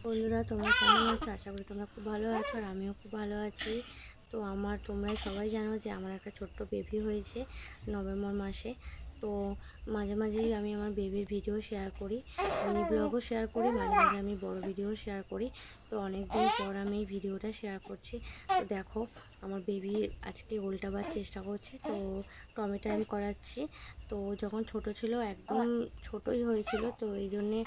বন্ধুরা, তোমরা কেমন আছো? আশা করি তোমরা খুব ভালো আছো আর আমিও খুব ভালো আছি। তো তোমরা সবাই জানো যে আমার একটা ছোট্ট বেবি হয়েছে নভেম্বর মাসে। তো মাঝে মাঝেই আমি আমার বেবির ভিডিও শেয়ার করি, মিনি ব্লগও শেয়ার করি, মাঝে মাঝে আমি বড় ভিডিও শেয়ার করি। তো অনেক দিন পর আমি এই ভিডিওটা শেয়ার করছি। তো দেখো, আমার বেবি আজকে উল্টাবার চেষ্টা করছে। তো টমেটো আমি করাচ্ছি। তো যখন ছোট ছিল, একদম ছোটই হয়েছিল, তো এই জন্যে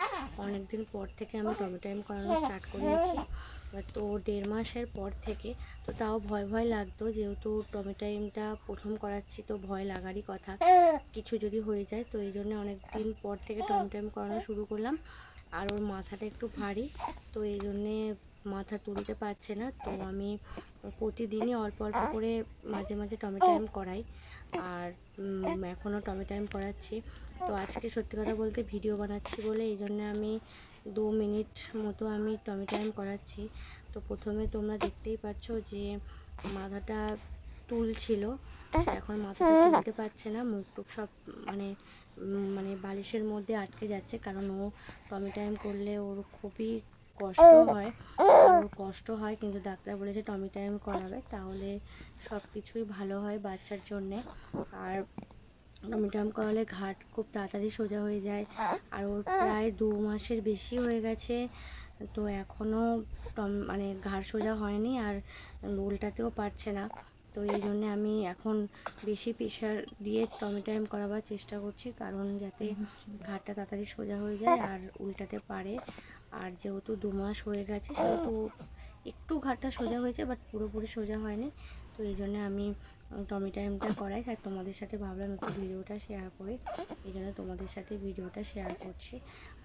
অনেক দিন পর থেকে আমি টমেটো টাইম করানো স্টার্ট করেছি। তো 1.5 মাসের পর থেকে। তো তাও ভয় ভয় লাগতো, যেহেতু টমেটো টাইমটা প্রথম করাচ্ছি, তো ভয় লাগারই কথা কিছু যদি হয়ে যায়। তো এই জন্য অনেক দিন পর থেকে টমেটো টাইম করানো শুরু করলাম। আর ওর মাথাটা একটু ভারী, তো এই জন্যে মাথা তুলতে পারছে না। তো আমি প্রতিদিনই অল্প অল্প করে মাঝে মাঝে টমেটো টাইম করাই। আর এখনও টমেটো টাইম করাচ্ছি। তো আজকে সত্যি কথা বলতে ভিডিও বানাচ্ছি বলে এই জন্য আমি 2 মিনিট মতো আমি টমেটো টাইম করাচ্ছি। তো প্রথমে তোমরা দেখতেই পাচ্ছ যে মাথাটা তুলছিল, এখন মাথাটা তুলতে পারছে না, মুখ টুক সব মানে মানে বালিশের মধ্যে আটকে যাচ্ছে। কারণ ও টমেটো টাইম করলে ওর খুবই কষ্ট হয়, ওর কষ্ট হয়, কিন্তু ডাক্তার বলেছে টমেটো টাইম করাবে, তাহলে সব কিছুই ভালো হয় বাচ্চার জন্যে। আর টমেটো টাইম করালে ঘাট খুব তাড়াতাড়ি সোজা হয়ে যায়। আর ওর প্রায় 2 মাসের বেশি হয়ে গেছে, তো এখনও মানে ঘাড় সোজা হয়নি আর উল্টাতেও পারছে না। তো এই জন্যে আমি এখন বেশি প্রেশার দিয়ে টমেটো টাইম করাবার চেষ্টা করছি, কারণ যাতে ঘাড়টা তাড়াতাড়ি সোজা হয়ে যায় আর উল্টাতে পারে। আর যেহেতু 2 মাস হয়ে গেছে, সেহেতু একটু ঘাড়টা সোজা হয়েছে, বাট পুরোপুরি সোজা হয়নি। তো এই জন্য আমি টমেটো টাইমটা করাই। আর তোমাদের সাথে ভাবলাম একটু ভিডিওটা শেয়ার করি, এই জন্য তোমাদের সাথে ভিডিওটা শেয়ার করছি।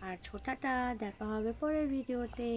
আর ছোটাটা দেখা হবে পরের ভিডিওতে।